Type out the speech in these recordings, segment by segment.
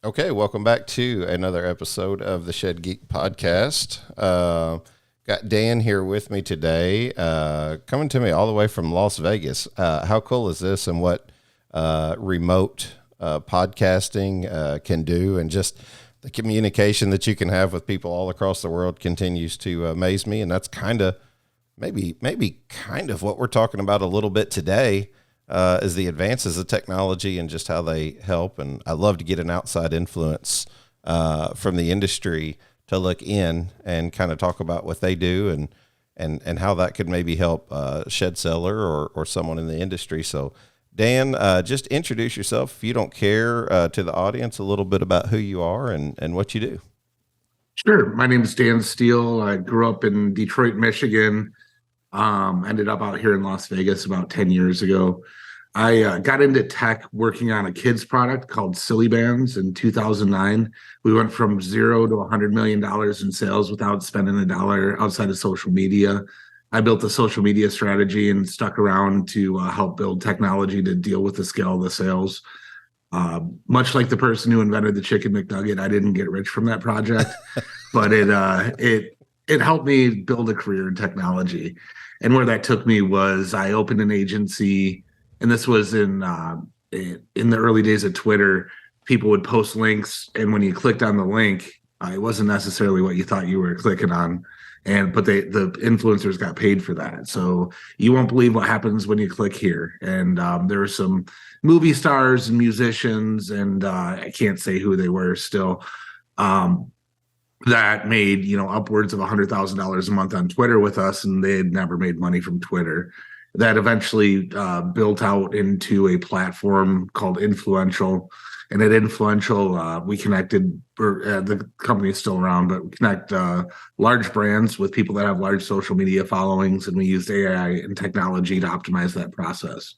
Okay, welcome back to another episode of the Shed Geek Podcast. Got Dan here with me today, coming to me all the way from Las Vegas. How cool is this, and what remote podcasting can do, and just the communication that you can have with people all across the world continues to amaze me, and that's maybe kind of what we're talking about a little bit today. Is the advances of technology and just how they help. And I love to get an outside influence from the industry to look in and kind of talk about what they do and how that could maybe help shed seller or someone in the industry. So Dan, just introduce yourself, if you don't care, to the audience a little bit about who you are and what you do. Sure. My name is Dan Steele. I grew up in Detroit, Michigan. Ended up out here in Las Vegas about 10 years ago. I got into tech working on a kids product called Silly Bands in 2009. We went from zero to $100 million in sales without spending a dollar outside of social media. I built a social media strategy and stuck around to help build technology to deal with the scale of the sales. Much like the person who invented the Chicken McNugget, I didn't get rich from that project, but it helped me build a career in technology. And where that took me was I opened an agency, and this was in the early days of Twitter. People would post links, and when you clicked on the link, it wasn't necessarily what you thought you were clicking on. But the influencers got paid for that. So you won't believe what happens when you click here. And there were some movie stars and musicians, and I can't say who they were still, that made, upwards of $100,000 a month on Twitter with us, and they had never made money from Twitter. That eventually built out into a platform called Influential. And at Influential, we connected, the company is still around, but we connect large brands with people that have large social media followings, and we used AI and technology to optimize that process.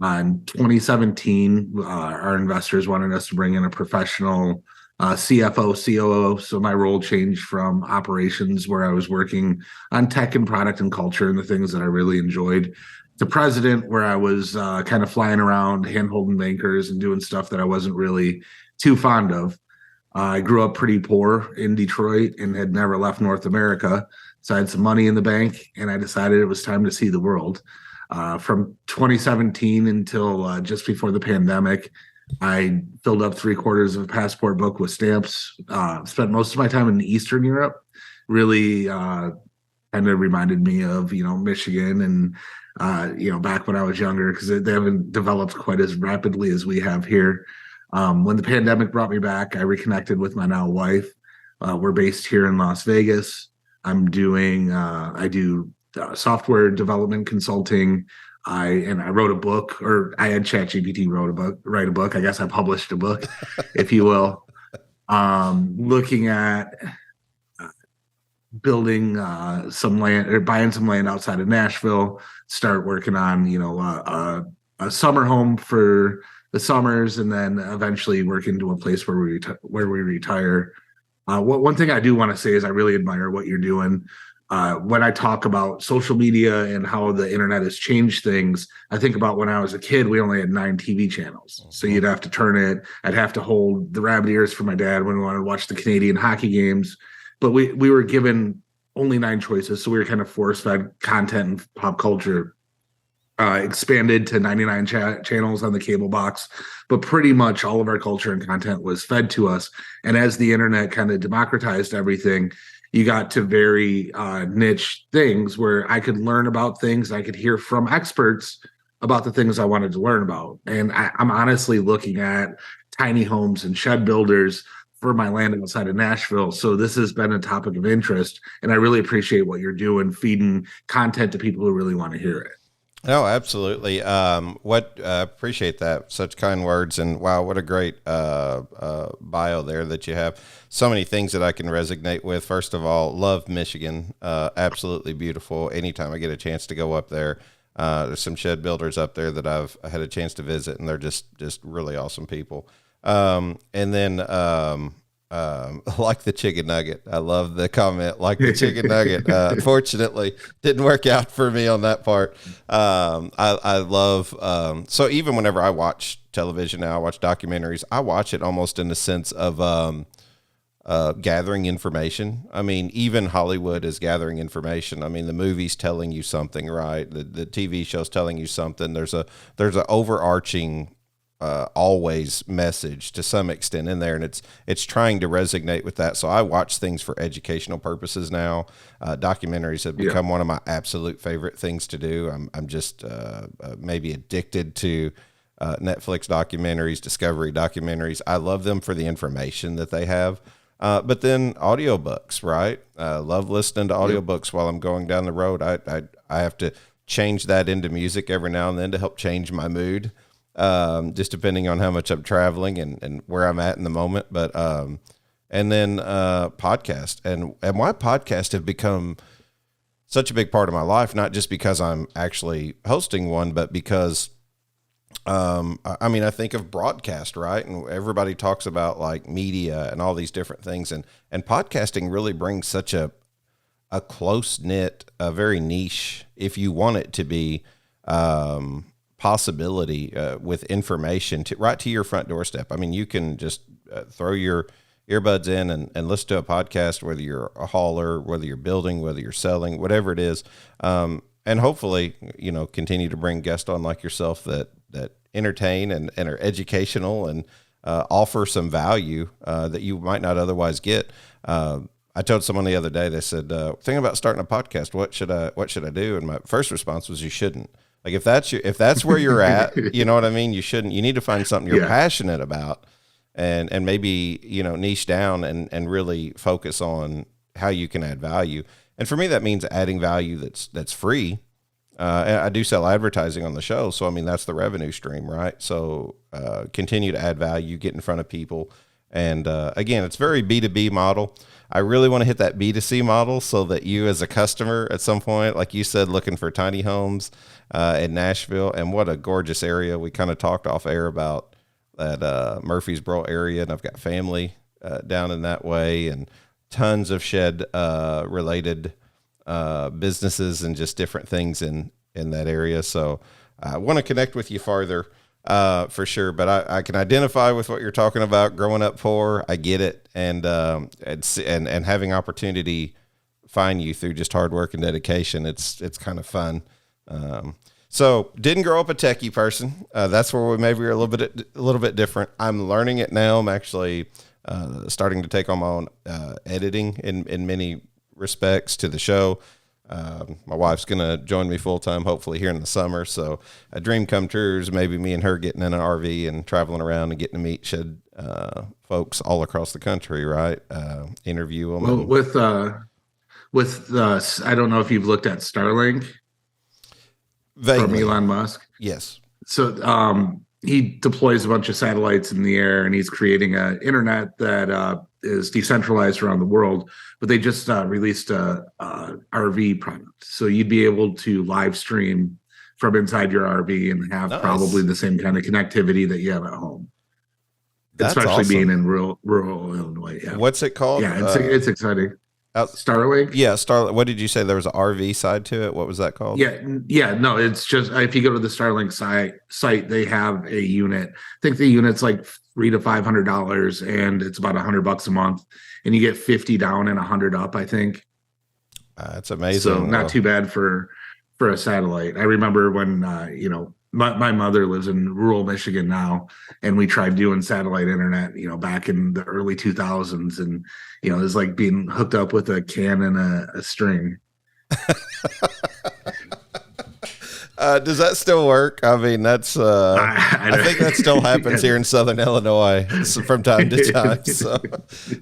In 2017, our investors wanted us to bring in a professional CFO, COO. So my role changed from operations, where I was working on tech and product and culture and the things that I really enjoyed, to president, where I was kind of flying around, hand-holding bankers and doing stuff that I wasn't really too fond of. I grew up pretty poor in Detroit and had never left North America. So I had some money in the bank, and I decided it was time to see the world. From 2017 until just before the pandemic, I filled up 3/4 of a passport book with stamps, spent most of my time in Eastern Europe. Really kind of reminded me of, Michigan and, back when I was younger, because they haven't developed quite as rapidly as we have here. When the pandemic brought me back, I reconnected with my now wife. We're based here in Las Vegas. I do software development consulting. I wrote a book, or I had ChatGPT write a book. I guess I published a book, if you will, looking at building some land, or buying some land outside of Nashville, start working on, a summer home for the summers, and then eventually work into a place where we retire. One thing I do want to say is I really admire what you're doing. When I talk about social media and how the internet has changed things, I think about when I was a kid, we only had 9 TV channels. So you'd have to turn it. I'd have to hold the rabbit ears for my dad when we wanted to watch the Canadian hockey games. But we were given only 9 choices. So we were kind of force-fed content and pop culture. Expanded to 99 channels on the cable box, but pretty much all of our culture and content was fed to us. And as the internet kind of democratized everything, you got to very niche things where I could learn about things. I could hear from experts about the things I wanted to learn about. And I'm honestly looking at tiny homes and shed builders for my land outside of Nashville. So this has been a topic of interest, and I really appreciate what you're doing, feeding content to people who really want to hear it. Oh, absolutely. Appreciate that. Such kind words, and wow, what a great bio there that you have. So many things that I can resonate with. First of all, love Michigan. Absolutely beautiful. Anytime I get a chance to go up there, there's some shed builders up there that I've had a chance to visit, and they're just really awesome people. And then like the chicken nugget. I love the comment, like the chicken nugget. Unfortunately, didn't work out for me on that part. I love, so even whenever I watch television now. I watch documentaries. I watch it almost in the sense of gathering information. I mean, even Hollywood is gathering information. I mean, the movie's telling you something, right? The TV show's telling you something. There's a overarching always message to some extent in there, and it's trying to resonate with that. So I watch things for educational purposes now. Documentaries have become one of my absolute favorite things to do. I'm just maybe addicted to Netflix documentaries, Discovery documentaries. I love them for the information that they have. But then audiobooks, right? Love listening to audiobooks while I'm going down the road. I have to change that into music every now and then to help change my mood, just depending on how much I'm traveling and where I'm at in the moment. But and then podcast. And why podcasts have become such a big part of my life, not just because I'm actually hosting one, but because I mean, I think of broadcast, right? And everybody talks about like media and all these different things. And podcasting really brings such a close knit, a very niche, if you want it to be, possibility with information right to your front doorstep. I mean, you can just throw your earbuds in and listen to a podcast, whether you're a hauler, whether you're building, whether you're selling, whatever it is. And hopefully, continue to bring guests on like yourself that entertain and are educational and offer some value that you might not otherwise get. I told someone the other day, they said, thinking about starting a podcast, what should I do? And my first response was, you shouldn't. Like, if that's where you're at, you know what I mean? You shouldn't. You need to find something you're passionate about and maybe, niche down and really focus on how you can add value. And for me, that means adding value that's free. And I do sell advertising on the show. So, I mean, that's the revenue stream, right? So continue to add value, get in front of people. And again, it's very B2B model. I really want to hit that B2C model so that you as a customer at some point, like you said, looking for tiny homes in Nashville, and what a gorgeous area. We kind of talked off air about that Murfreesboro area, and I've got family down in that way, and tons of shed related businesses and just different things in that area. So I want to connect with you farther for sure, but I can identify with what you're talking about. Growing up poor, I get it. And having opportunity find you through just hard work and dedication. It's kind of fun. So didn't grow up a techie person. That's where we maybe are a little bit different. I'm learning it now. I'm actually starting to take on my own editing in many respects to the show. My wife's going to join me full time, hopefully here in the summer. So a dream come true is maybe me and her getting in an RV and traveling around and getting to meet shed folks all across the country, right? Interview them. Well, with I don't know if you've looked at Starlink. Vaguely. From Elon Musk. Yes. So he deploys a bunch of satellites in the air, and he's creating an internet that is decentralized around the world. But they just released a RV product, so you'd be able to live stream from inside your RV and have probably the same kind of connectivity that you have at home. That's especially awesome. Being in rural Illinois. Yeah. What's it called? Yeah, it's exciting. Starlink. Yeah, Starlink. What did you say? There was an RV side to it. What was that called? Yeah. No, it's just if you go to the Starlink site, they have a unit. I think the unit's like $300 to $500, and it's about $100 a month, and you get 50 down and 100 up. I think. That's amazing. So not too bad for a satellite. I remember when my mother lives in rural Michigan now, and we tried doing satellite internet, back in the early 2000s, and it was like being hooked up with a can and a string. Does that still work? I mean, that's I think that still happens here in Southern Illinois from time to time. So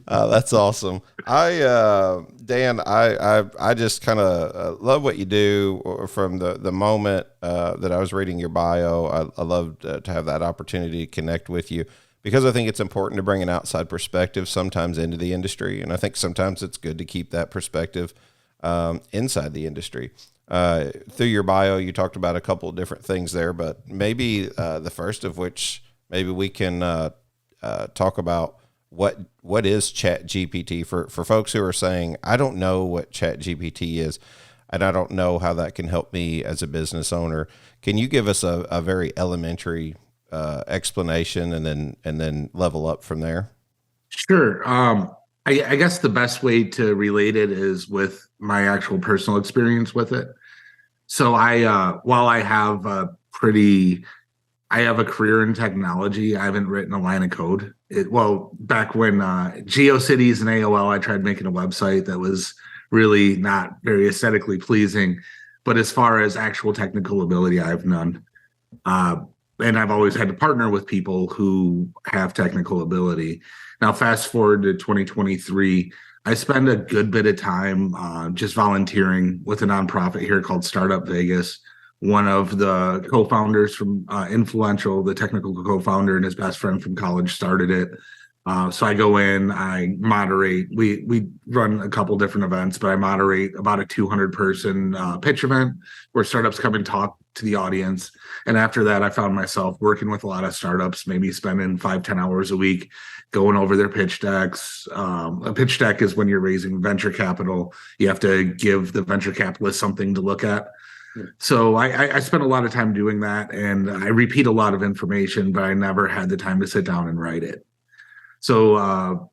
that's awesome. Dan, I just kind of love what you do from the moment that I was reading your bio. I love to have that opportunity to connect with you, because I think it's important to bring an outside perspective sometimes into the industry. And I think sometimes it's good to keep that perspective inside the industry. Through your bio, you talked about a couple of different things there, but maybe the first of which maybe we can talk about what is ChatGPT for folks who are saying, I don't know what ChatGPT is, and I don't know how that can help me as a business owner. Can you give us a very elementary explanation and then level up from there? Sure. I guess the best way to relate it is with my actual personal experience with it. So while I have a career in technology, I haven't written a line of code. Back when GeoCities and AOL, I tried making a website that was really not very aesthetically pleasing. But as far as actual technical ability, I have none. Uh, and I've always had to partner with people who have technical ability. Now, fast forward to 2023, I spend a good bit of time just volunteering with a nonprofit here called Startup Vegas. One of the co-founders from Influential, the technical co-founder, and his best friend from college started it. So I go in, I moderate. We run a couple different events, but I moderate about a 200-person pitch event where startups come and talk to the audience. And after that, I found myself working with a lot of startups, maybe spending 5-10 hours a week going over their pitch decks. A pitch deck is when you're raising venture capital. You have to give the venture capitalist something to look at. So I spent a lot of time doing that, and I repeat a lot of information, but I never had the time to sit down and write it. So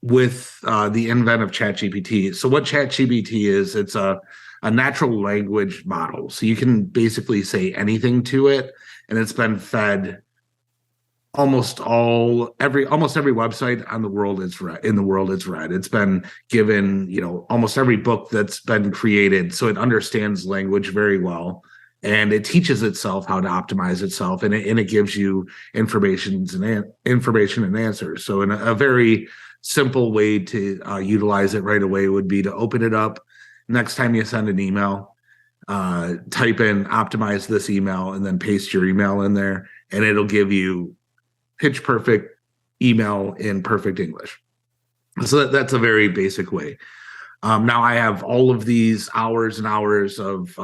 with the invent of ChatGPT, so what ChatGPT is, it's a natural language model. So you can basically say anything to it, and it's been fed almost every website on the world it's read. It's been given, almost every book that's been created, so it understands language very well, and it teaches itself how to optimize itself, and it gives you information and answers. So in a very simple way to utilize it right away would be to open it up next time you send an email, type in optimize this email, and then paste your email in there, and it'll give you pitch perfect email in perfect English. So that's a very basic way. Now I have all of these hours and hours of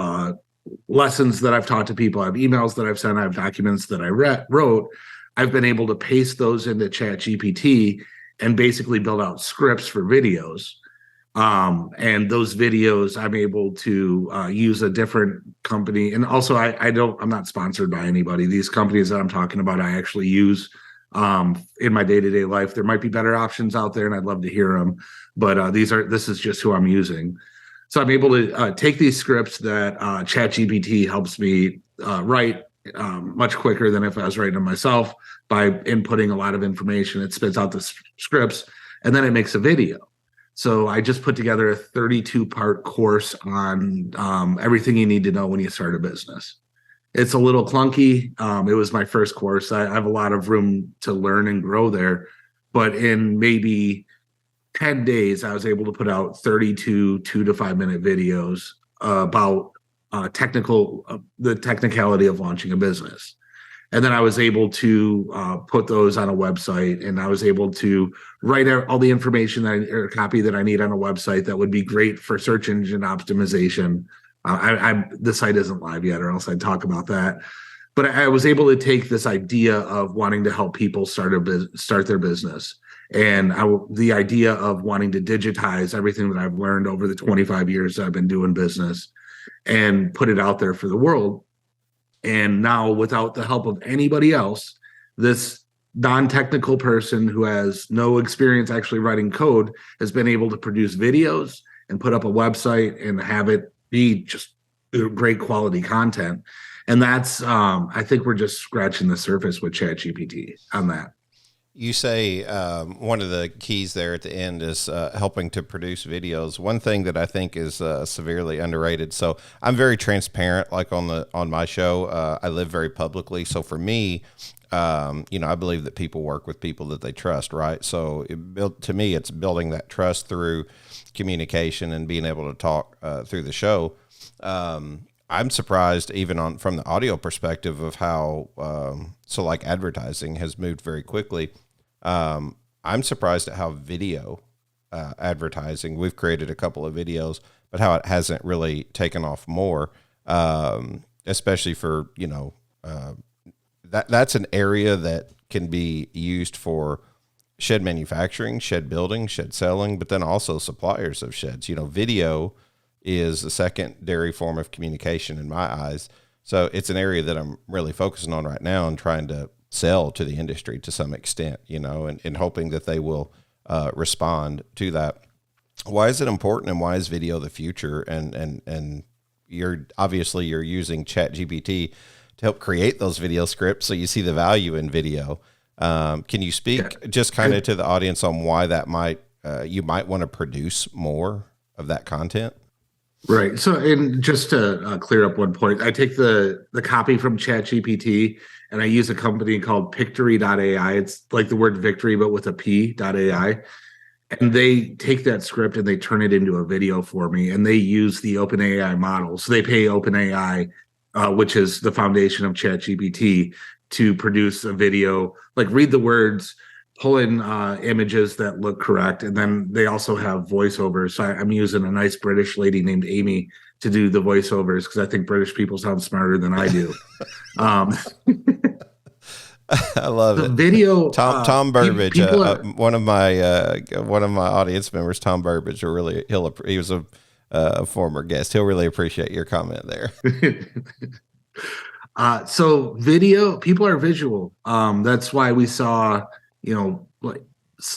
lessons that I've taught to people. I have emails that I've sent. I have documents that I wrote. I've been able to paste those into ChatGPT and basically build out scripts for videos. And those videos I'm able to use a different company. And also I'm not sponsored by anybody. These companies that I'm talking about, I actually use in my day-to-day life. There might be better options out there and I'd love to hear them, but this is just who I'm using. So I'm able to take these scripts that ChatGPT helps me write much quicker than if I was writing them myself by inputting a lot of information. It spits out the scripts and then it makes a video. So I just put together a 32-part course on everything you need to know when you start a business. It's a little clunky. It was my first course. I have a lot of room to learn and grow there. But in maybe 10 days, I was able to put out 32 2 to 5 minute videos about the technicality of launching a business. And then I was able to put those on a website, and I was able to write out all the information or copy that I need on a website that would be great for search engine optimization. The site isn't live yet, or else I'd talk about that. But I was able to take this idea of wanting to help people start their business, and the idea of wanting to digitize everything that I've learned over the 25 years that I've been doing business, and put it out there for the world. And now, without the help of anybody else, this non-technical person who has no experience actually writing code has been able to produce videos and put up a website and have it be just great quality content. And that's, I think we're just scratching the surface with ChatGPT on that. You say one of the keys there at the end is helping to produce videos. One thing that I think is severely underrated. So I'm very transparent, like on my show. I live very publicly. So for me, I believe that people work with people that they trust, right? So to me, it's building that trust through communication and being able to talk through the show. I'm surprised even from the audio perspective of how, so like advertising has moved very quickly. I'm surprised at how video advertising, we've created a couple of videos, but how it hasn't really taken off more, especially for, that's an area that can be used for shed manufacturing, shed building, shed selling, but then also suppliers of sheds. Video is a secondary form of communication in my eyes. So it's an area that I'm really focusing on right now and trying to sell to the industry to some extent, and hoping that they will respond to that. Why is it important, and why is video the future? And you're using ChatGPT to help create those video scripts, so you see the value in video. Can you speak just kind of to the audience on why that you might want to produce more of that content? Right. So, and just to clear up one point, I take the copy from ChatGPT and I use a company called Pictory.ai. It's like the word victory, but with a P.ai. And they take that script and they turn it into a video for me. And they use the OpenAI model. So they pay OpenAI, which is the foundation of ChatGPT, to produce a video, like read the words, pull in images that look correct, and then they also have voiceovers. So I'm using a nice British lady named Amy to do the voiceovers because I think British people sound smarter than I do. I love it. Video. Tom Burbage, one of my audience members, Tom Burbage, he was a former guest. He'll really appreciate your comment there. So video, people are visual. That's why we saw, like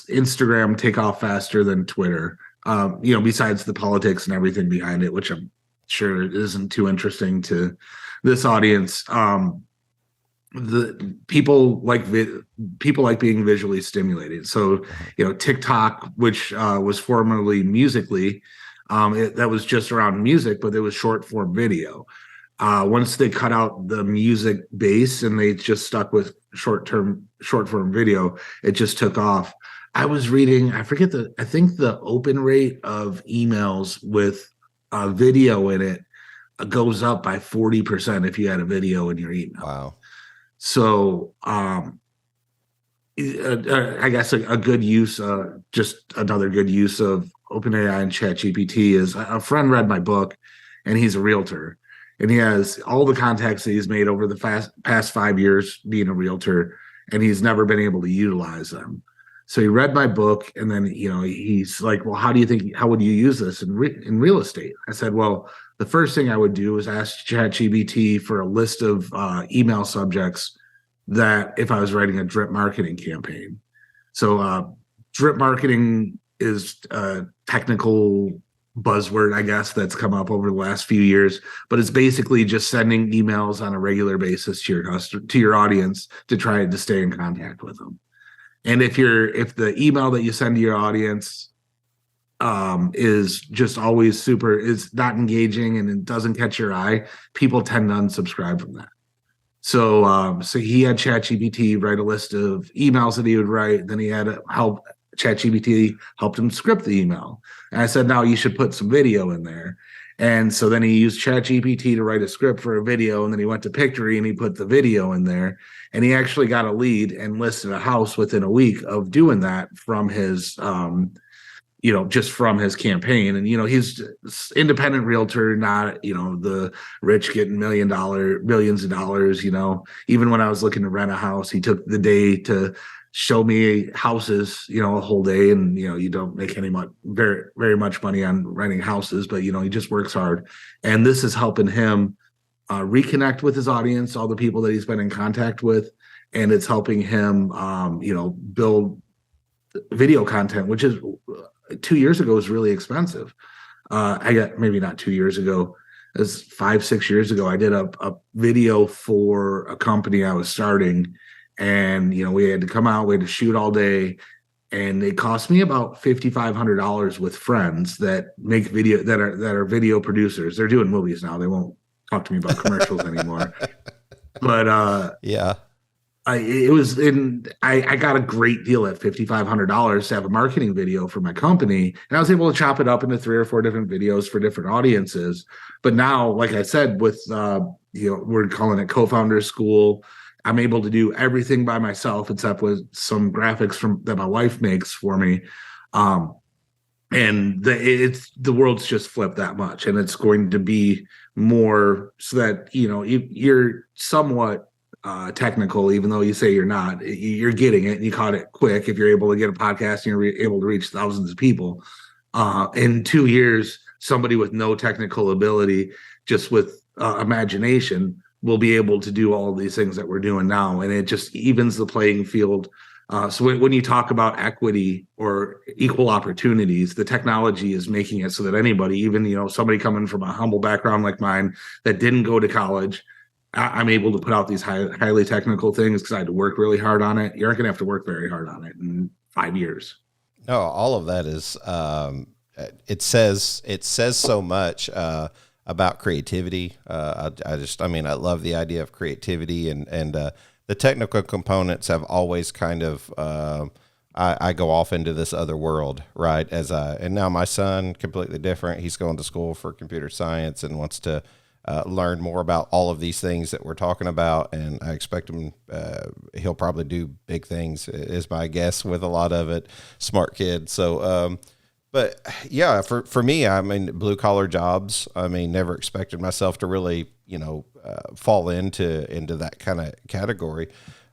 Instagram take off faster than Twitter, besides the politics and everything behind it, which I'm sure isn't too interesting to this audience. The people like being visually stimulated. So, TikTok, which was formerly Musical.ly, that was just around music, but it was short form video. Once they cut out the music base and they just stuck with short form video, it just took off. I was reading, I think the open rate of emails with video in it goes up by 40% if you had a video in your email. Wow. So I guess a good use, just another good use of OpenAI and ChatGPT is a friend read my book and he's a realtor. And he has all the contacts that he's made over the past 5 years being a realtor, and he's never been able to utilize them. So he read my book, and then he's like, "Well, how would you use this in real estate?" I said, "Well, the first thing I would do is ask ChatGPT for a list of email subjects that if I was writing a drip marketing campaign." So drip marketing is a technical buzzword, I guess, that's come up over the last few years, but it's basically just sending emails on a regular basis to your audience to try to stay in contact with them. And if the email that you send to your audience is just always is not engaging and it doesn't catch your eye, people tend to unsubscribe from that. So he had ChatGPT write a list of emails that he would write. Then he had ChatGPT helped him script the email. And I said, now you should put some video in there. And so then he used ChatGPT to write a script for a video. And then he went to Pictory and he put the video in there. And he actually got a lead and listed a house within a week of doing that from his, just from his campaign. And, he's independent realtor, not, the rich getting millions of dollars, even when I was looking to rent a house, he took the day to show me houses, a whole day. And, you don't make very, very much money on renting houses, but, he just works hard. And this is helping him reconnect with his audience, all the people that he's been in contact with. And it's helping him, build video content, which is 2 years ago was really expensive. Maybe not 2 years ago, it was 5-6 years ago. I did a video for a company I was starting. And, we had to come out, we had to shoot all day. And it cost me about $5,500 with friends that make video, that are video producers. They're doing movies now. They won't talk to me about commercials anymore. But yeah, I got a great deal at $5,500 to have a marketing video for my company. And I was able to chop it up into 3 or 4 different videos for different audiences. But now, like I said, with, we're calling it CoFounder School. I'm able to do everything by myself, except with some graphics that my wife makes for me. And the world's just flipped that much, and it's going to be more so that, you're somewhat technical, even though you say you're not, you're getting it and you caught it quick. If you're able to get a podcast and you're able to reach thousands of people in 2 years, somebody with no technical ability, just with imagination, will be able to do all of these things that we're doing now. And it just evens the playing field. So when you talk about equity or equal opportunities, the technology is making it so that anybody, even, somebody coming from a humble background like mine that didn't go to college, I'm able to put out these highly technical things because I had to work really hard on it. You aren't going to have to work very hard on it in 5 years. No, all of that is, it says so much, about creativity. I mean, I love the idea of creativity and the technical components have always kind of, I go off into this other world, right? And now my son, completely different. He's going to school for computer science and wants to learn more about all of these things that we're talking about. And I expect him, he'll probably do big things is my guess with a lot of it. Smart kid. So, but yeah, for me, I mean, blue collar jobs, I mean, never expected myself to really, fall into that kind of category,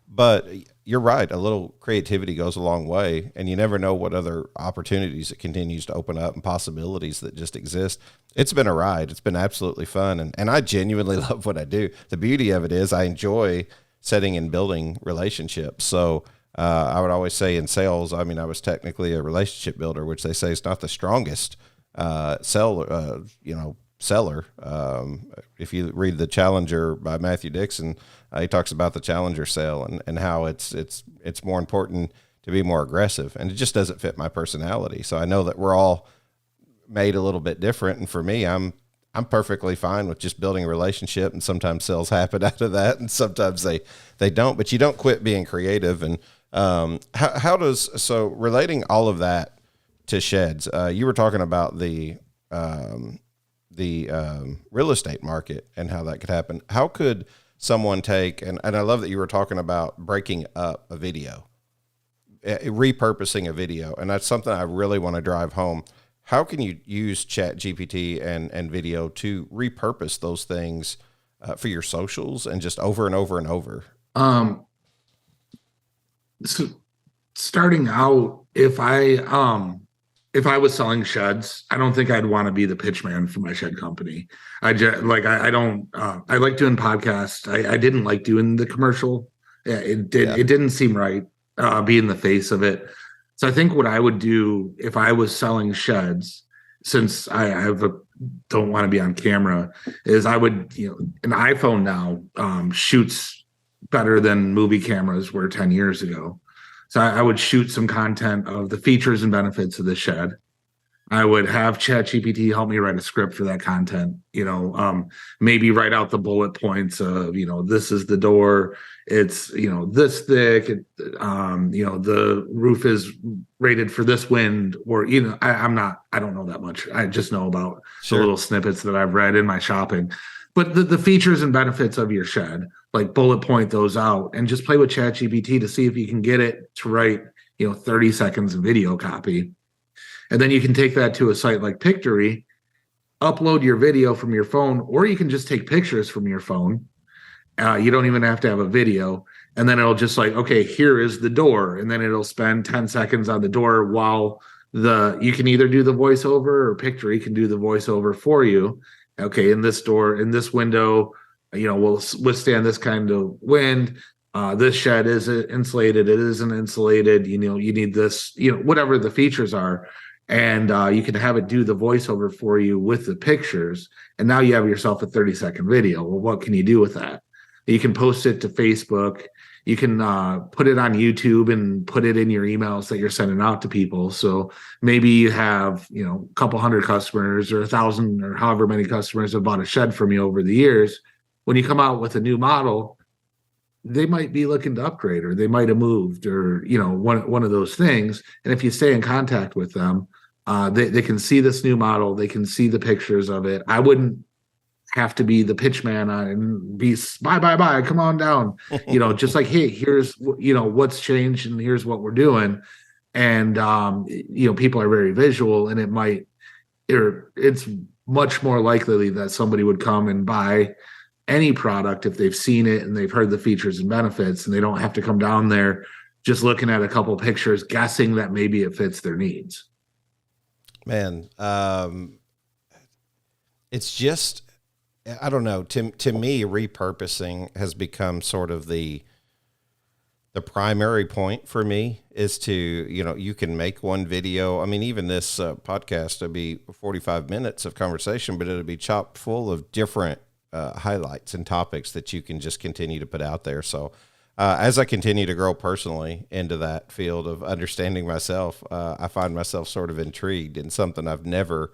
but you're right. A little creativity goes a long way, and you never know what other opportunities it continues to open up and possibilities that just exist. It's been a ride. It's been absolutely fun. And I genuinely love what I do. The beauty of it is I enjoy setting and building relationships. So, I would always say in sales, I mean, I was technically a relationship builder, which they say is not the strongest, seller. If you read The Challenger by Matthew Dixon, he talks about the challenger sale and how it's more important to be more aggressive, and it just doesn't fit my personality. So I know that we're all made a little bit different. And for me, I'm perfectly fine with just building a relationship, and sometimes sales happen out of that, and sometimes they don't, but you don't quit being creative. And, so relating all of that to sheds, you were talking about the real estate market and how that could happen. How could someone take, and I love that you were talking about breaking up a video, repurposing a video. And that's something I really want to drive home. How can you use ChatGPT and video to repurpose those things for your socials and just over and over and over? So starting out, if I was selling sheds, I don't think I'd want to be the pitch man for my shed company. I don't, I like doing podcasts. I didn't like doing the commercial. It didn't seem right, being the face of it. So I think what I would do if I was selling sheds, since don't want to be on camera, is I would, an iPhone now shoots better than movie cameras were 10 years ago. So I would shoot some content of the features and benefits of the shed. I would have ChatGPT help me write a script for that content, maybe write out the bullet points of, this is the door. It's, this thick, the roof is rated for this wind, or, I don't know that much. I just know about the little snippets that I've read in my shopping. But the features and benefits of your shed, like bullet point those out and just play with ChatGPT to see if you can get it to write, 30 seconds of video copy. And then you can take that to a site like Pictory, upload your video from your phone, or you can just take pictures from your phone. You don't even have to have a video. And then it'll just okay, here is the door. And then it'll spend 10 seconds on the door while you can either do the voiceover, or Pictory can do the voiceover for you. Okay, in this door, in this window, will withstand this kind of wind. This shed is insulated. It isn't insulated. You need this, whatever the features are. And you can have it do the voiceover for you with the pictures. And now you have yourself a 30-second video. Well, what can you do with that? You can post it to Facebook. You can put it on YouTube and put it in your emails that you're sending out to people. So maybe you have, a couple hundred customers or 1,000 or however many customers have bought a shed from you over the years. When you come out with a new model, they might be looking to upgrade, or they might have moved, or, one of those things. And if you stay in contact with them, they can see this new model. They can see the pictures of it. I wouldn't have to be the pitch man and be bye, come on down, just like, hey, here's, what's changed and here's what we're doing. And, people are very visual, and it's much more likely that somebody would come and buy any product if they've seen it and they've heard the features and benefits, and they don't have to come down there just looking at a couple pictures, guessing that maybe it fits their needs. Man, it's just, I don't know. To me, repurposing has become sort of the primary point for me is to, you can make one video. I mean, even this podcast will be 45 minutes of conversation, but it'll be chopped full of different highlights and topics that you can just continue to put out there. So as I continue to grow personally into that field of understanding myself, I find myself sort of intrigued in something I've never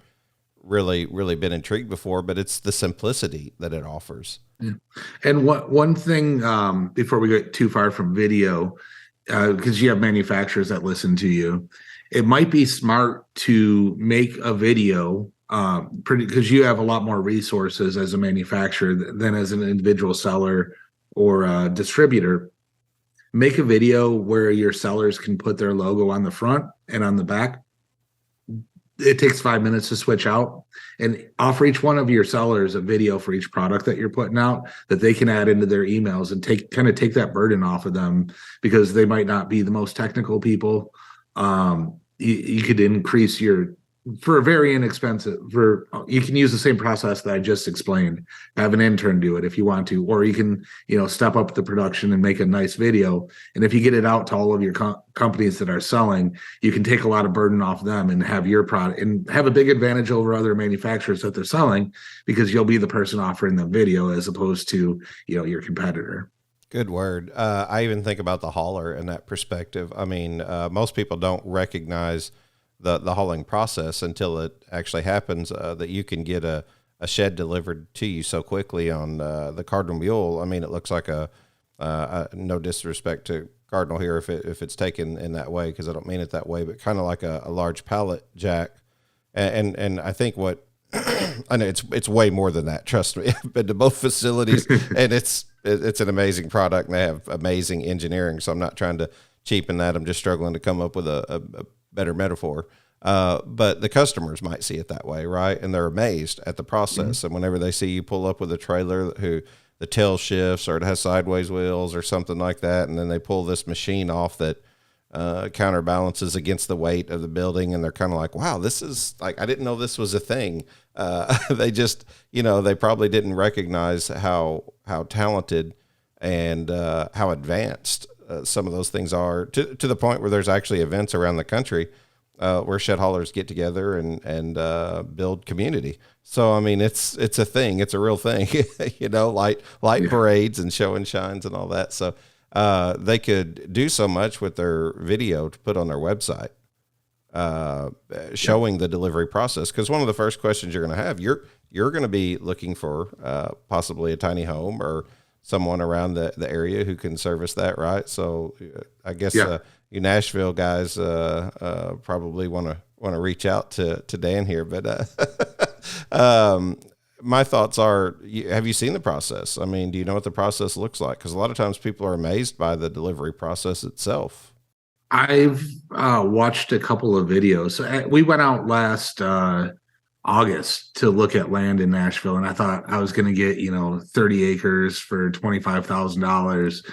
really been intrigued before, but it's the simplicity that it offers. Yeah. And one thing before we get too far from video, because you have manufacturers that listen to you, it might be smart to make a video because you have a lot more resources as a manufacturer than as an individual seller or a distributor. Make a video where your sellers can put their logo on the front and on the back. It takes 5 minutes to switch out, and offer each one of your sellers a video for each product that you're putting out that they can add into their emails and take that burden off of them, because they might not be the most technical people. You could increase for a very inexpensive, you can use the same process that I just explained, have an intern do it if you want to, or you can, step up the production and make a nice video. And if you get it out to all of your companies that are selling, you can take a lot of burden off them and have your product and have a big advantage over other manufacturers that they're selling, because you'll be the person offering the video as opposed to, your competitor. Good word. I even think about the hauler in that perspective. I mean, most people don't recognize the hauling process until it actually happens, that you can get a shed delivered to you so quickly on the Cardinal Mule. I mean, it looks like no disrespect to Cardinal here if it's taken in that way, because I don't mean it that way, but kind of like a large pallet jack. And I think I know it's way more than that, trust me. I've been to both facilities and it's an amazing product, and they have amazing engineering. So I'm not trying to cheapen that. I'm just struggling to come up with a better metaphor. But the customers might see it that way, right? And they're amazed at the process. Mm-hmm. And whenever they see you pull up with a trailer the tail shifts, or it has sideways wheels or something like that, and then they pull this machine off that counterbalances against the weight of the building, and they're kind of like, wow, this is like, I didn't know this was a thing. They just, they probably didn't recognize how talented and how advanced some of those things are, to the point where there's actually events around the country where shed haulers get together and build community. So, I mean, it's a thing. It's a real thing, light parades and show and shines and all that. So they could do so much with their video to put on their website, showing the delivery process. Because one of the first questions you're going to have, you're going to be looking for possibly a tiny home or someone around the area who can service that, right? So I guess you Nashville guys probably want to reach out to Dan here, but my thoughts are, have you seen the process? I mean, do you know what the process looks like? Because a lot of times people are amazed by the delivery process itself. I've watched a couple of videos. We went out last August to look at land in Nashville, and I thought I was going to get 30 acres for $25,000,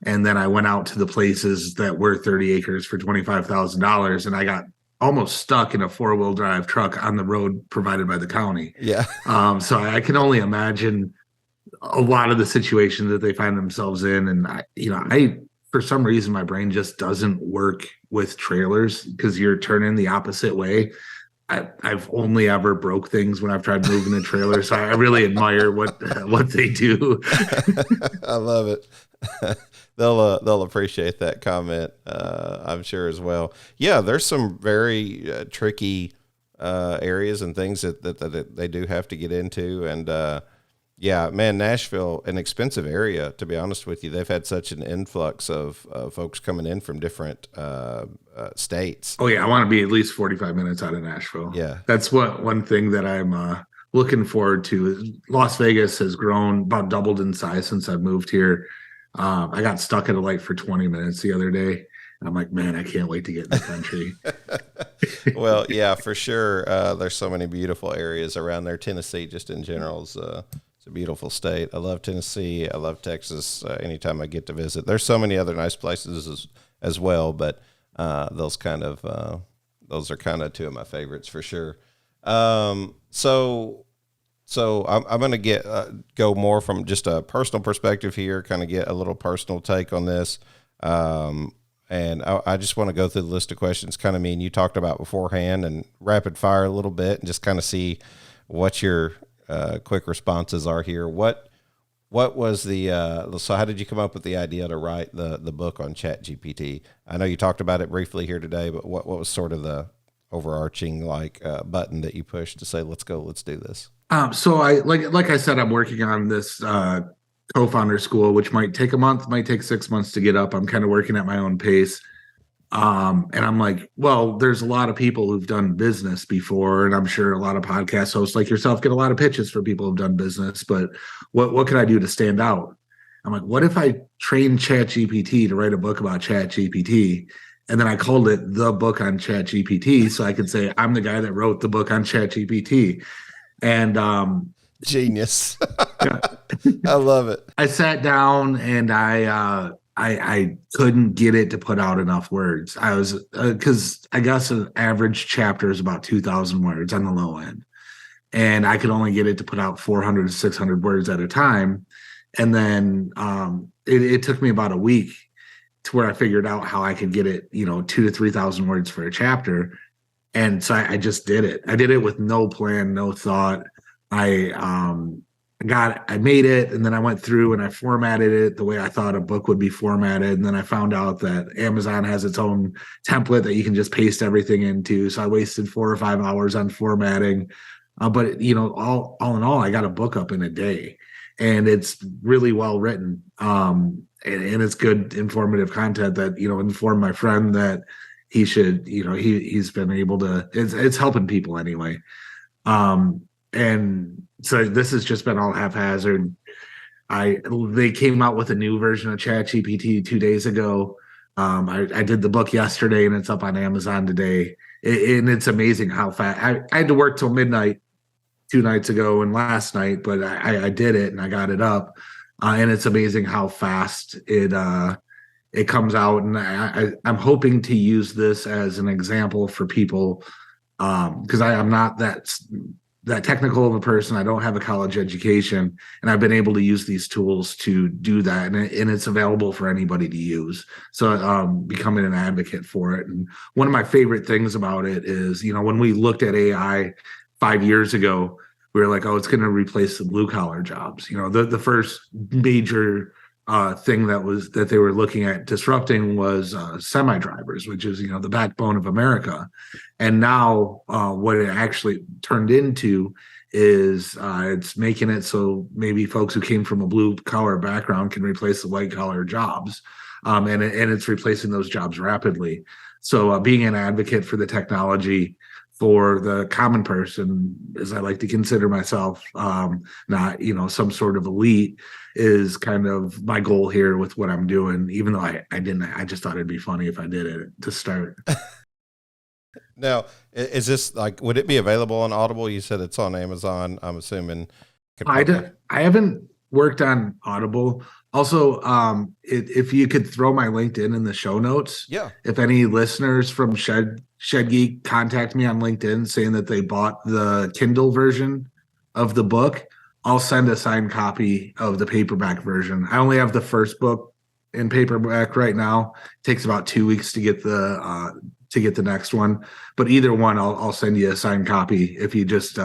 and then I went out to the places that were 30 acres for $25,000, and I got almost stuck in a 4-wheel drive truck on the road provided by the county. Yeah. So I can only imagine a lot of the situations that they find themselves in, and I for some reason my brain just doesn't work with trailers, because you're turning the opposite way. I've only ever broke things when I've tried moving a trailer, so I really admire what they do. I love it. They'll appreciate that comment, I'm sure as well. Yeah, there's some very tricky areas and things that they do have to get into, and yeah, man, Nashville, an expensive area, to be honest with you. They've had such an influx of folks coming in from different states. Oh, yeah. I want to be at least 45 minutes out of Nashville. Yeah. That's one thing that I'm looking forward to. Las Vegas has grown, about doubled in size since I've moved here. I got stuck at a light for 20 minutes the other day. And I'm like, man, I can't wait to get in the country. Well, yeah, for sure. There's so many beautiful areas around there. Tennessee, just in general, is it's a beautiful state. I love Tennessee. I love Texas. Anytime I get to visit, there's so many other nice places as well. But those are kind of two of my favorites for sure. So So I'm going to go more from just a personal perspective here, kind of get a little personal take on this. And I just want to go through the list of questions, kind of me and you talked about beforehand, and rapid fire a little bit, and just kind of see what your quick responses are here. What was so how did you come up with the idea to write the book on ChatGPT? I know you talked about it briefly here today, but what was sort of the overarching button that you pushed to say, let's do this? So I like I said, I'm working on this CoFounder School, which might take a month, might take 6 months to get up. I'm kind of working at my own pace. And I'm like, well, there's a lot of people who've done business before, and I'm sure a lot of podcast hosts like yourself get a lot of pitches for people who've done business. But what can I do to stand out? I'm like, what if I train ChatGPT to write a book about ChatGPT? And then I called it The Book on ChatGPT, so I could say I'm the guy that wrote the book on ChatGPT. And genius. I love it. I sat down and I couldn't get it to put out enough words. I was because I guess an average chapter is about 2,000 words on the low end, and I could only get it to put out 400 to 600 words at a time. And then it took me about a week to where I figured out how I could get it, 2,000 to 3,000 words for a chapter. And so I just did it. I did it with no plan, no thought. I made it, and then I went through and I formatted it the way I thought a book would be formatted. And then I found out that Amazon has its own template that you can just paste everything into. So I wasted 4 or 5 hours on formatting. But all in all, I got a book up in a day, and it's really well written. And it's good, informative content that, informed my friend that he should, he's been able to, it's helping people anyway. And so this has just been all haphazard. They came out with a new version of ChatGPT 2 days ago. I did the book yesterday, and it's up on Amazon today. And it's amazing how fast I had to work till midnight 2 nights ago and last night, but I did it and I got it up. And it's amazing how fast it comes out. And I'm hoping to use this as an example for people, because I'm not that technical of a person. I don't have a college education, and I've been able to use these tools to do that. And it's available for anybody to use. So becoming an advocate for it. And one of my favorite things about it is, when we looked at AI 5 years ago, we were like, oh, it's going to replace the blue collar jobs. The first major thing that they were looking at disrupting was semi drivers, which is the backbone of America. And now what it actually turned into is it's making it so maybe folks who came from a blue collar background can replace the white collar jobs, and it's replacing those jobs rapidly. So being an advocate for the technology for the common person, as I like to consider myself, not some sort of elite, is kind of my goal here with what I'm doing. Even though I didn't, I just thought it'd be funny if I did it to start. Now, is this would it be available on Audible? You said it's on Amazon, I'm assuming. I haven't worked on Audible. Also, if you could throw my LinkedIn in the show notes. Yeah. If any listeners from Shed Geek contact me on LinkedIn saying that they bought the Kindle version of the book, I'll send a signed copy of the paperback version. I only have the first book in paperback right now. It takes about 2 weeks to get the next one, but either one, I'll send you a signed copy if you just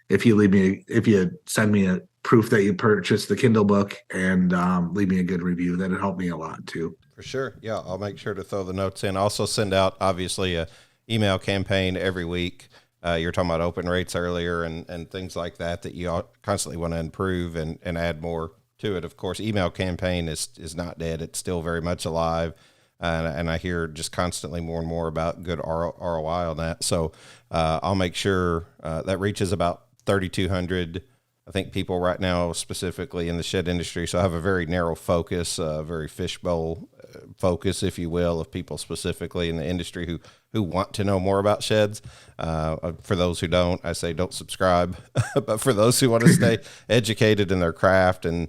if you send me a proof that you purchased the Kindle book and leave me a good review. That'd help me a lot too. For sure. Yeah, I'll make sure to throw the notes in. Also send out, obviously, a email campaign every week. You're talking about open rates earlier and things like that you constantly want to improve and add more to it. Of course, email campaign is not dead. It's still very much alive. And I hear just constantly more and more about good ROI on that. So I'll make sure that reaches about 3,200, I think, people right now, specifically in the shed industry. So I have a very narrow focus, very fishbowl focus, if you will, of people specifically in the industry who want to know more about sheds. For those who don't, I say don't subscribe. But for those who want to stay educated in their craft and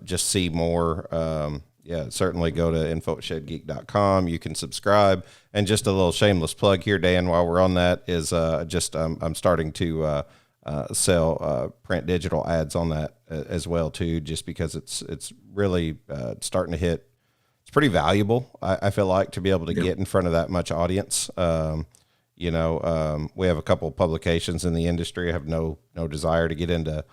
just see more, certainly go to info@shedgeek.com. You can subscribe. And just a little shameless plug here, Dan, while we're on that, is I'm starting to sell print digital ads on that as well too, just because it's really starting to hit. It's pretty valuable, I feel like, to be able to get in front of that much audience. We have a couple of publications in the industry. I have no desire to get into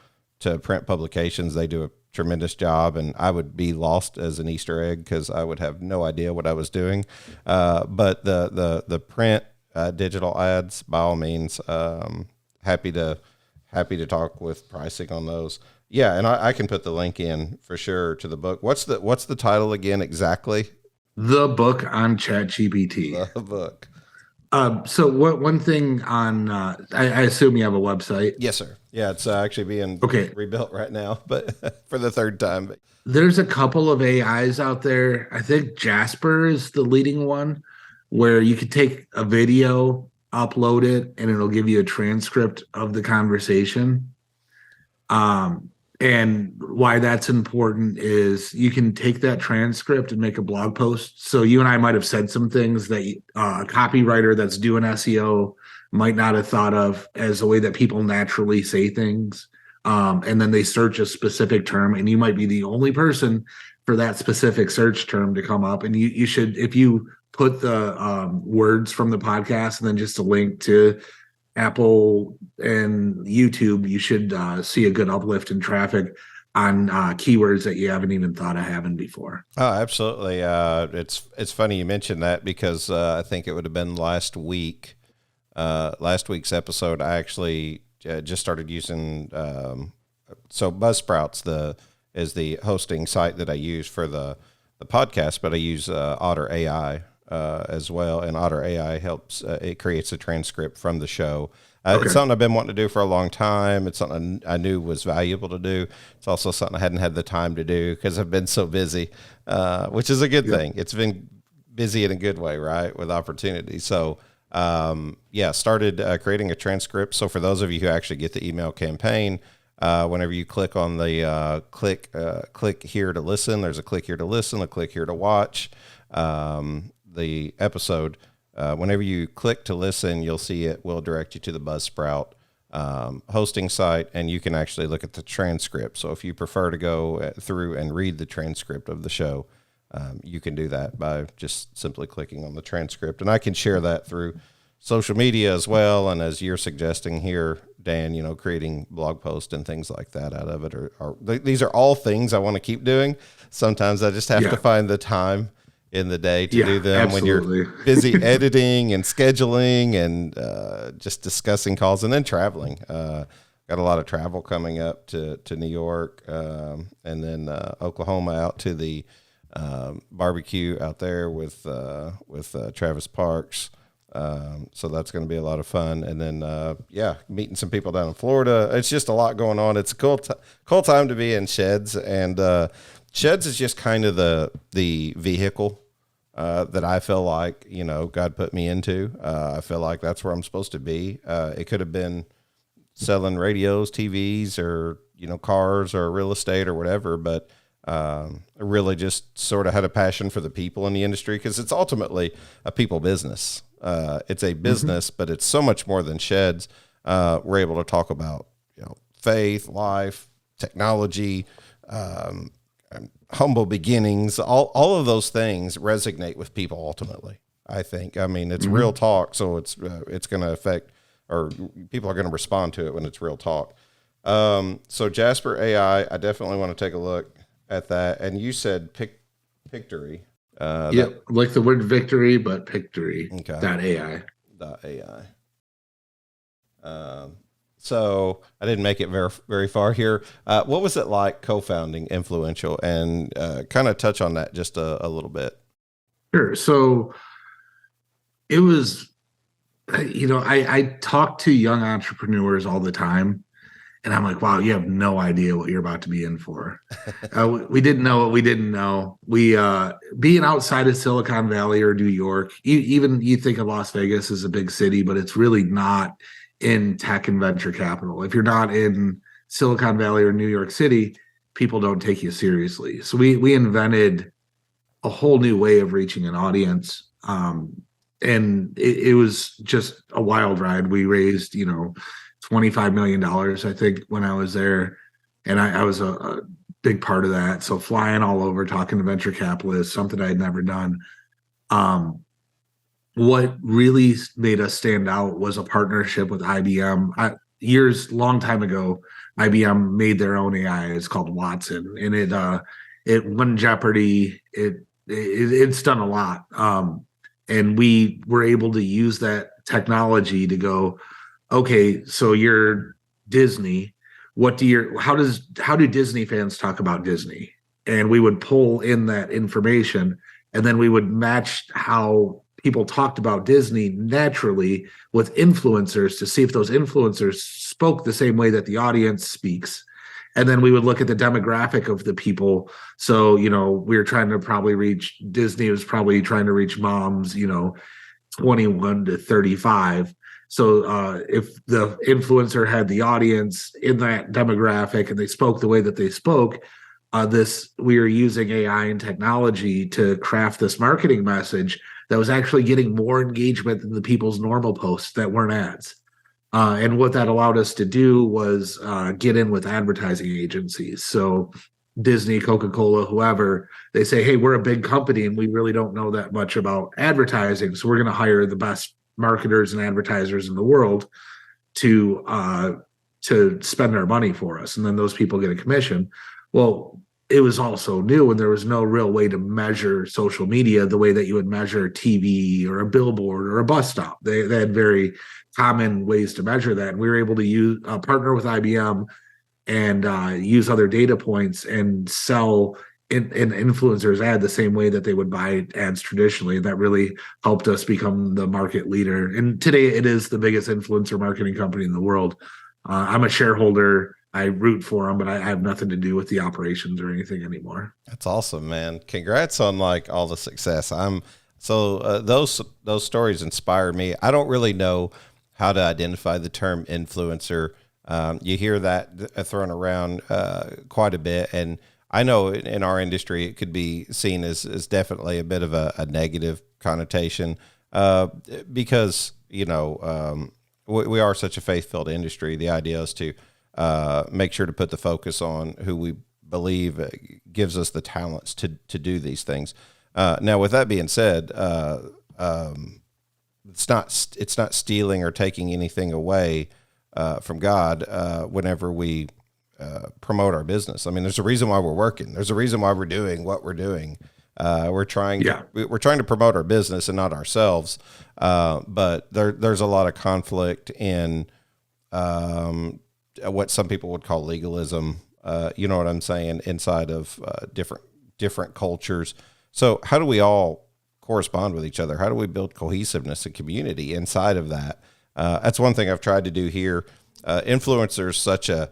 print publications. They do a tremendous job, and I would be lost as an Easter egg because I would have no idea what I was doing. But the print digital ads, by all means, happy to talk with pricing on those. Yeah, and I can put the link in for sure to the book. What's the title again exactly? The book on ChatGPT. The book. So one thing on, I assume you have a website. Yes, sir. Yeah, it's actually being rebuilt right now, but for the third time. There's a couple of AIs out there. I think Jasper is the leading one, where you could take a video, upload it, and it'll give you a transcript of the conversation. And why that's important is you can take that transcript and make a blog post. So you and I might have said some things that a copywriter that's doing SEO might not have thought of as a way that people naturally say things. And then they search a specific term, and you might be the only person for that specific search term to come up. And you should, if you put the words from the podcast and then just a link to Apple and YouTube, you should see a good uplift in traffic on keywords that you haven't even thought of having before. Oh, absolutely. It's funny you mentioned that because I think it would have been last week's episode. I actually just started using so Buzzsprouts is the hosting site that I use for the podcast, but I use Otter AI as well, and Otter AI helps. It creates a transcript from the show. It's something I've been wanting to do for a long time. It's something I knew was valuable to do. It's also something I hadn't had the time to do because I've been so busy, which is a good thing. It's been busy in a good way, right, with opportunity. So, started creating a transcript. So for those of you who actually get the email campaign, whenever you click on the click here to listen, there's a click here to listen, a click here to watch the episode. Whenever you click to listen, you'll see it will direct you to the Buzzsprout hosting site, and you can actually look at the transcript. So if you prefer to go through and read the transcript of the show, you can do that by just simply clicking on the transcript. And I can share that through social media as well. And as you're suggesting here, Dan, creating blog posts and things like that out of it these are all things I want to keep doing. Sometimes I just have to find the time in the day to do them when you're busy editing and scheduling and just discussing calls and then traveling. Got a lot of travel coming up to New York and then Oklahoma out to the barbecue out there with Travis Parks. So that's going to be a lot of fun. And then, meeting some people down in Florida. It's just a lot going on. It's a cool time to be in Sheds, and Sheds is just kind of the vehicle that I feel like, God put me into. I feel like that's where I'm supposed to be. It could have been selling radios, TVs, or, cars or real estate or whatever, but I really just sort of had a passion for the people in the industry because it's ultimately a people business. It's a business, but it's so much more than Sheds. We're able to talk about, faith, life, technology, humble beginnings. All of those things resonate with people ultimately, I think. I mean, it's real talk, so it's going to affect, or people are going to respond to it when it's real talk. So Jasper AI, I definitely want to take a look at that. And you said Pictory. Like the word victory, but Pictory. .ai. So I didn't make it very, very far here. What was it like co-founding Influential, and kind of touch on that just a little bit? Sure. So it was, I talk to young entrepreneurs all the time, and I'm like, wow, you have no idea what you're about to be in for. We didn't know what we didn't know. We, being outside of Silicon Valley or New York, you think of Las Vegas as a big city, but it's really not in tech and venture capital. If you're not in Silicon Valley or New York City, people don't take you seriously. So we invented a whole new way of reaching an audience. And it was just a wild ride. We raised, $25 million, I think, when I was there. And I was a big part of that. So flying all over, talking to venture capitalists, something I had never done. What really made us stand out was a partnership with IBM. Long time ago, IBM made their own AI. It's called Watson, and it won Jeopardy. It's done a lot, and we were able to use that technology to go, okay, so you're Disney. How do Disney fans talk about Disney? And we would pull in that information, and then we would match how people talked about Disney naturally with influencers to see if those influencers spoke the same way that the audience speaks. And then we would look at the demographic of the people. So, we were trying to probably reach, Disney was probably trying to reach moms, 21 to 35. So if the influencer had the audience in that demographic and they spoke the way that they spoke, we are using AI and technology to craft this marketing message that was actually getting more engagement than the people's normal posts that weren't ads. And what that allowed us to do was get in with advertising agencies. So Disney, Coca-Cola, whoever, they say, hey, we're a big company and we really don't know that much about advertising. So we're going to hire the best marketers and advertisers in the world to spend our money for us. And then those people get a commission. Well, it was also new and there was no real way to measure social media the way that you would measure TV or a billboard or a bus stop. They had very common ways to measure that. And we were able to partner with IBM and use other data points and sell an influencers ad the same way that they would buy ads traditionally. And that really helped us become the market leader. And today it is the biggest influencer marketing company in the world. I'm a shareholder. I root for them, but I have nothing to do with the operations or anything anymore. That's awesome, man. Congrats on all the success. Those stories inspire me. I don't really know how to identify the term influencer. You hear that thrown around quite a bit. And I know in our industry, it could be seen as definitely a bit of a negative connotation because, we are such a faith-filled industry. The idea is to make sure to put the focus on who we believe gives us the talents to do these things. Now, with that being said, it's not stealing or taking anything away from God whenever we promote our business. I mean, there's a reason why we're working. There's a reason why we're doing what we're doing. We're trying to promote our business and not ourselves. But there's a lot of conflict in what some people would call legalism. You know what I'm saying? Inside of different cultures. So how do we all correspond with each other? How do we build cohesiveness and community inside of that? That's one thing I've tried to do here. Influencer is such a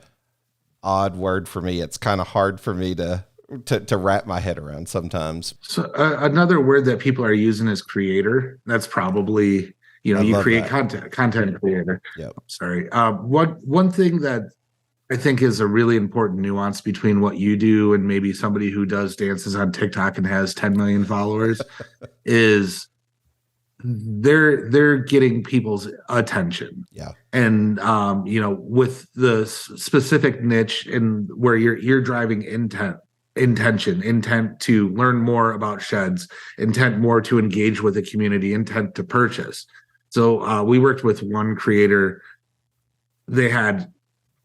odd word for me. It's kind of hard for me to wrap my head around sometimes. So another word that people are using is creator. That's probably, you create content creator. Yep. Sorry. One thing that I think is a really important nuance between what you do and maybe somebody who does dances on TikTok and has 10 million followers is they're getting people's attention. Yeah. And with the specific niche and where you're driving intent to learn more about sheds, intent more to engage with the community, intent to purchase. So we worked with one creator. They had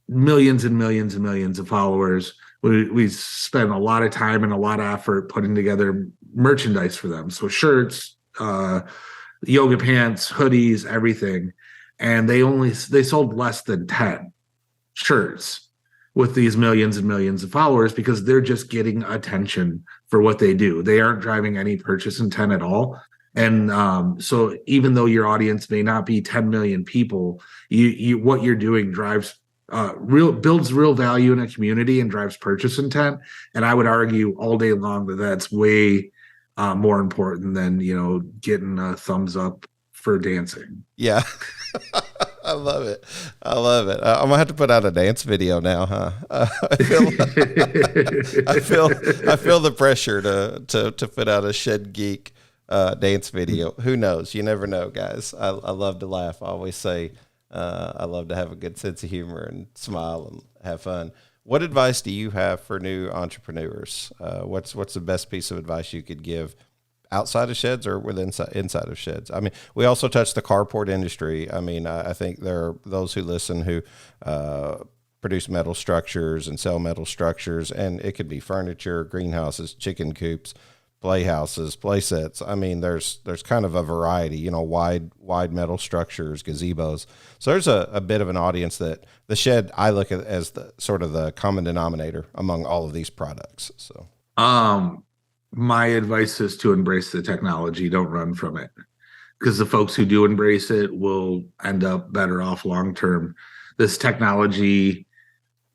millions and millions and millions of followers. We spent a lot of time and a lot of effort putting together merchandise for them. So shirts, yoga pants, hoodies, everything. And they sold less than 10 shirts with these millions and millions of followers because they're just getting attention for what they do. They aren't driving any purchase intent at all. And so even though your audience may not be 10 million people, you what you're doing drives builds real value in a community and drives purchase intent. And I would argue all day long that that's way more important than, getting a thumbs up for dancing. Yeah. I love it. I'm gonna have to put out a dance video now, huh? I feel the pressure to put out a Shed Geek dance video. Who knows? You never know, guys. I love to laugh. I always say I love to have a good sense of humor and smile and have fun. What advice do you have for new entrepreneurs? What's the best piece of advice you could give outside of sheds or within inside of sheds? I mean, we also touched the carport industry. I mean, I think there are those who listen who produce metal structures and sell metal structures, and it could be furniture, greenhouses, chicken coops, playhouses, play sets. I mean, there's kind of a variety, wide metal structures, gazebos. So there's a bit of an audience that the shed I look at as the sort of the common denominator among all of these products. So, my advice is to embrace the technology. Don't run from it, because the folks who do embrace it will end up better off long term. This technology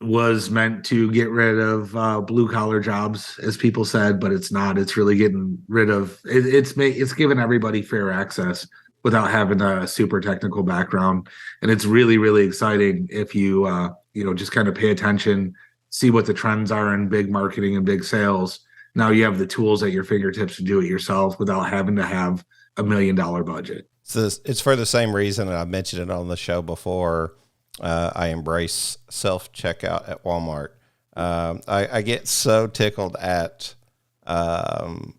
was meant to get rid of blue collar jobs, as people said, but it's not. It's really getting rid of it. It's given everybody fair access without having a super technical background, and it's really, really exciting if you just kind of pay attention, see what the trends are in big marketing and big sales. Now you have the tools at your fingertips to do it yourself without having to have $1 million budget. So it's for the same reason, and I mentioned it on the show before. I embrace self-checkout at Walmart. I get so tickled at the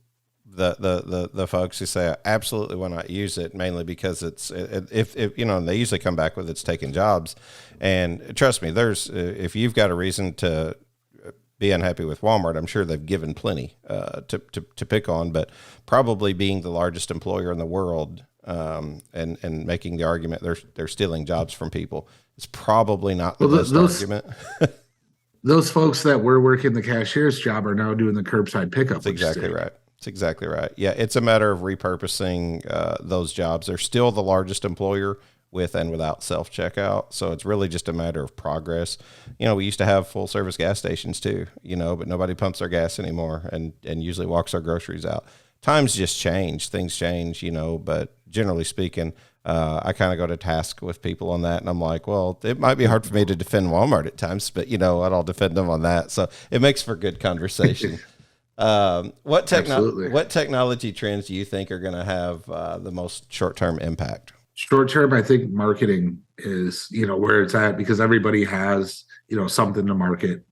folks who say I absolutely will not use it, mainly because if they usually come back with it's taking jobs. And trust me, if you've got a reason to be unhappy with Walmart, I'm sure they've given plenty to pick on, but probably being the largest employer in the world and making the argument they're stealing jobs from people. It's probably not the best argument. Those folks that were working the cashier's job are now doing the curbside pickup. That's exactly right. It's exactly right. Yeah, it's a matter of repurposing those jobs. They're still the largest employer with and without self-checkout. So it's really just a matter of progress. We used to have full service gas stations too, but nobody pumps their gas anymore and usually walks their groceries out. Times just change, things change, but generally speaking, I kind of go to task with people on that. And I'm like, well, it might be hard for me to defend Walmart at times, but I'll defend them on that. So it makes for good conversation. What technology trends do you think are going to have the most short-term impact? Short-term, I think marketing is, where it's at, because everybody has, something to market.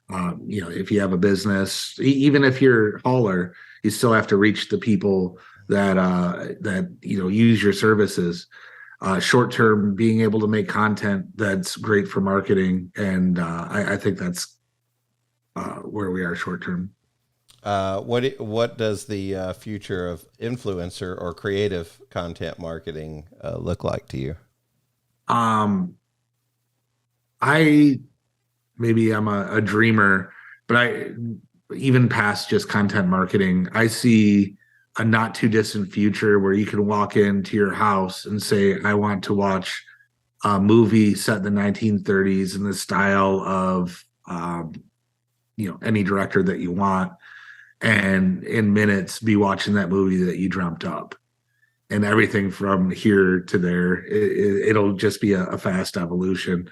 If you have a business, even if you're a hauler, you still have to reach the people that use your services. Short term, being able to make content that's great for marketing, and I think that's where we are short term. What does the future of influencer or creative content marketing look like to you? Maybe I'm a dreamer, but even past just content marketing, I see a not too distant future where you can walk into your house and say, I want to watch a movie set in the 1930s in the style of, any director that you want. And in minutes be watching that movie that you dreamt up, and everything from here to there. It'll just be a fast evolution.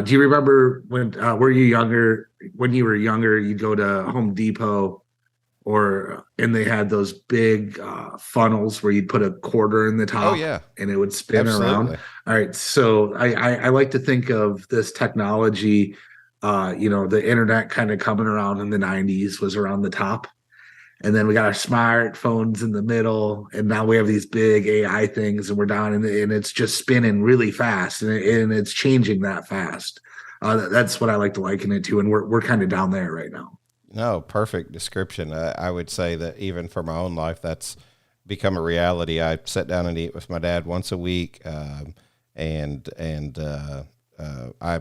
Do you remember when were you younger? When you were younger, you'd go to Home Depot, and they had those big funnels where you'd put a quarter in the top. Oh, yeah. And it would spin Absolutely. around. All right. So I like to think of this technology, the internet kind of coming around in the 90s was around the top. And then we got our smartphones in the middle, and now we have these big AI things, and we're down and it's just spinning really fast, and it's changing that fast. That's what I like to liken it to, and we're kind of down there right now. No, perfect description. I would say that even for my own life, that's become a reality. I sit down and eat with my dad once a week, and I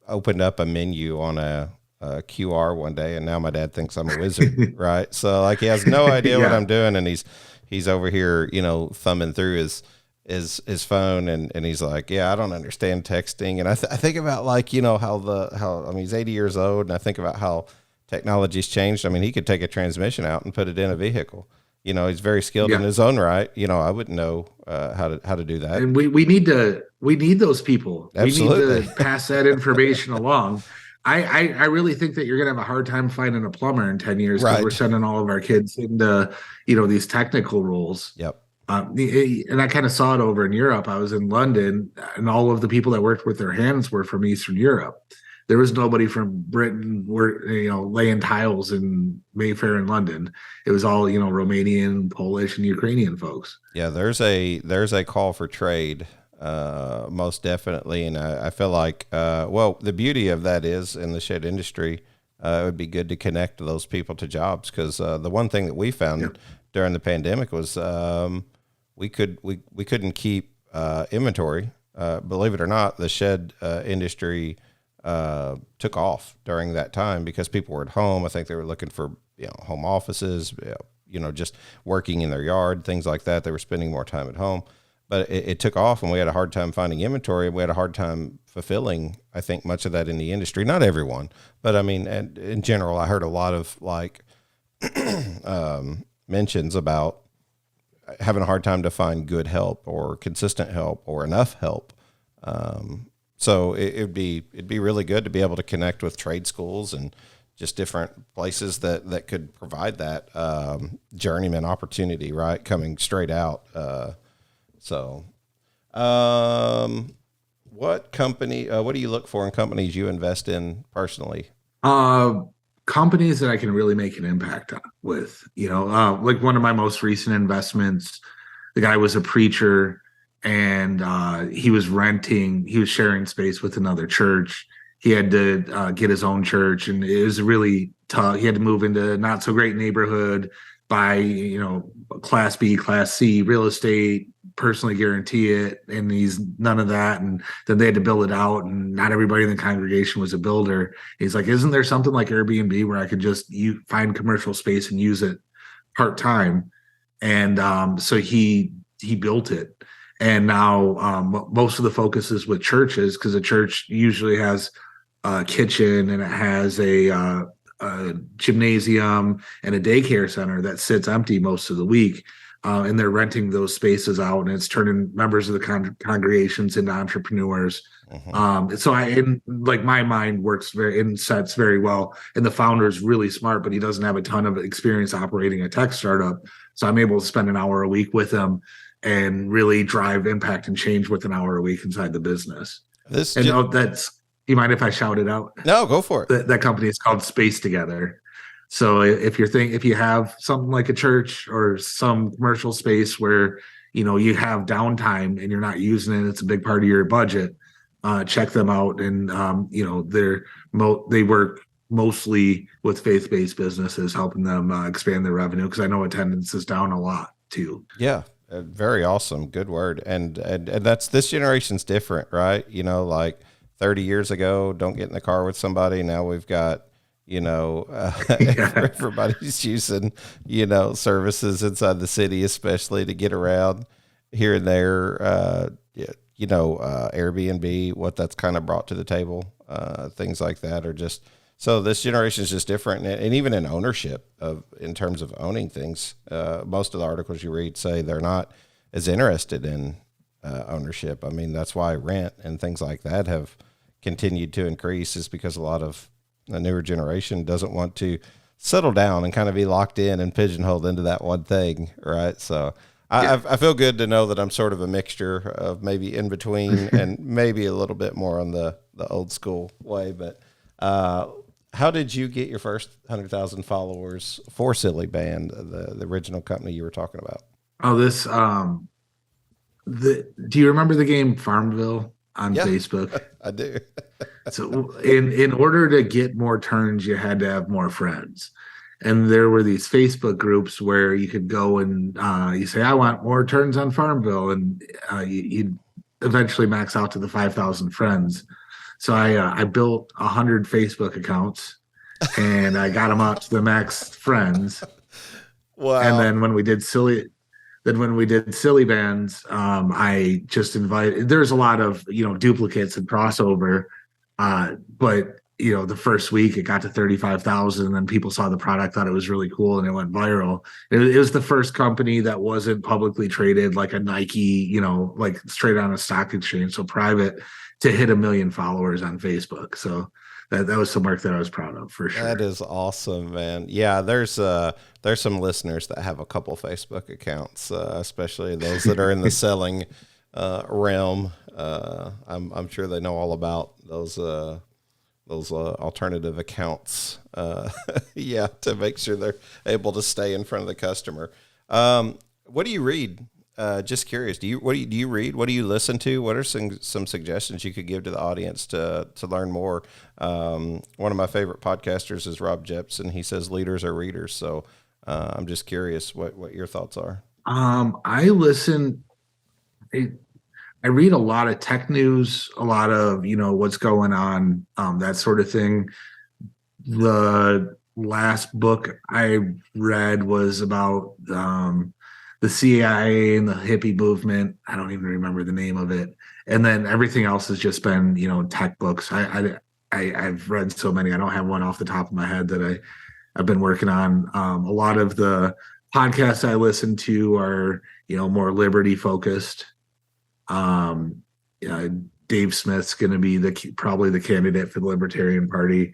opened up a menu on a QR one day, and now my dad thinks I'm a wizard, right? So like he has no idea what I'm doing, and he's over here, thumbing through his phone, and he's like, yeah, I don't understand texting. And I think about how he's 80 years old, and I think about how technology's changed. I mean, he could take a transmission out and put it in a vehicle. He's very skilled in his own right. I wouldn't know how to do that. And we need those people. Absolutely. We need to pass that information along. I really think that you're going to have a hard time finding a plumber in 10 years because we're sending all of our kids into, these technical roles. Yep. And I kind of saw it over in Europe. I was in London, and all of the people that worked with their hands were from Eastern Europe. There was nobody from Britain, laying tiles in Mayfair in London. It was all Romanian, Polish, and Ukrainian folks. Yeah, there's a call for trade, most definitely, and I feel like well, the beauty of that is in the shed industry, it would be good to connect those people to jobs because the one thing that we found Yep. during the pandemic was we couldn't keep inventory. Believe it or not, the shed industry took off during that time because people were at home. I think they were looking for home offices, just working in their yard, things like that. They were spending more time at home, but it took off, and we had a hard time finding inventory. We had a hard time fulfilling, I think, much of that in the industry. Not everyone, but I mean, and in general, I heard a lot of like mentions about having a hard time to find good help or consistent help or enough help. So it'd be really good to be able to connect with trade schools and just different places that could provide that journeyman opportunity, right? Coming straight out. So, what company? What do you look for in companies you invest in personally? Uh, Companies that I can really make an impact with, like one of my most recent investments, the guy was a preacher and he was sharing space with another church. He had to get his own church, and it was really tough. He had to move into a not so great neighborhood, buy, class B, class C real estate, personally guarantee it, and he's none of that. And then they had to build it out, and not everybody in the congregation was a builder. He's like, isn't there something like Airbnb where I could just find commercial space and use it part time? And so he built it. And now most of the focus is with churches, because a church usually has a kitchen, and it has a gymnasium and a daycare center that sits empty most of the week. And they're renting those spaces out, and it's turning members of the congregations into entrepreneurs. So my mind works sets very well. And the founder is really smart, but he doesn't have a ton of experience operating a tech startup. So I'm able to spend an hour a week with him and really drive impact and change with an hour a week inside the business. You mind if I shout it out? No, go for it. That company is called Space Together. So if you have something like a church or some commercial space where you have downtime and you're not using it, it's a big part of your budget. Check them out, and they work mostly with faith-based businesses, helping them expand their revenue, because I know attendance is down a lot too. Yeah, very awesome, good word. And that's, this generation's different, right? Like 30 years ago, don't get in the car with somebody. Now we've got everybody's using services inside the city, especially to get around here and there. Airbnb, what that's kind of brought to the table, things like that are just, so this generation is just different. And even in ownership in terms of owning things, most of the articles you read say they're not as interested in ownership. I mean, that's why rent and things like that have continued to increase, is because a lot of the newer generation doesn't want to settle down and kind of be locked in and pigeonholed into that one thing. Right. So I feel good to know that I'm sort of a mixture of maybe in between and maybe a little bit more on the old school way. But how did you get your first 100,000 followers for Silly Band, the original company you were talking about? Oh, do you remember the game Farmville on Facebook? I do. So in order to get more turns, you had to have more friends. And there were these Facebook groups where you could go and you say, I want more turns on Farmville. And you'd eventually max out to the 5,000 friends. So I built 100 Facebook accounts, and I got them out to the max friends. Wow. And then when we did Silly Bands, I just invited, there's a lot of, duplicates and crossover. But the first week it got to 35,000, and then people saw the product, thought it was really cool, and it went viral. It was the first company that wasn't publicly traded like a Nike, like straight on a stock exchange, so private, to hit 1 million followers on Facebook. So that was some work that I was proud of for sure. That is awesome, man. Yeah, there's some listeners that have a couple Facebook accounts, especially those that are in the selling realm. I'm sure they know all about those alternative accounts. Yeah, to make sure they're able to stay in front of the customer. What do you read? Just curious. Do you read? What do you listen to? What are some suggestions you could give to the audience to learn more? One of my favorite podcasters is Rob Jepson. He says leaders are readers. So I'm just curious what your thoughts are. I listen. I read a lot of tech news, a lot of what's going on, that sort of thing. The last book I read was about the CIA and the hippie movement. I don't even remember the name of it. And then everything else has just been, tech books. I've read so many. I don't have one off the top of my head that I've been working on. A lot of the podcasts I listen to are, more liberty focused. Dave Smith's going to be probably the candidate for the Libertarian Party.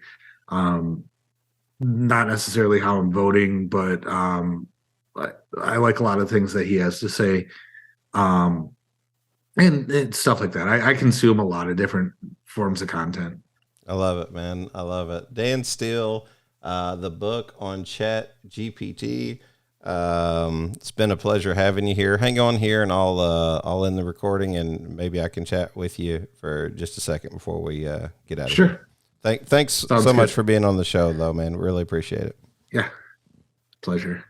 Not necessarily how I'm voting, but I like a lot of things that he has to say, and stuff like that. I consume a lot of different forms of content. I love it, man. I love it. Dan Steele, the book on ChatGPT. It's been a pleasure having you here. Hang on here, and I'll end the recording, and maybe I can chat with you for just a second before we get out of here. Sure. Thanks so much for being on the show, though, man. Really appreciate it. Yeah, pleasure.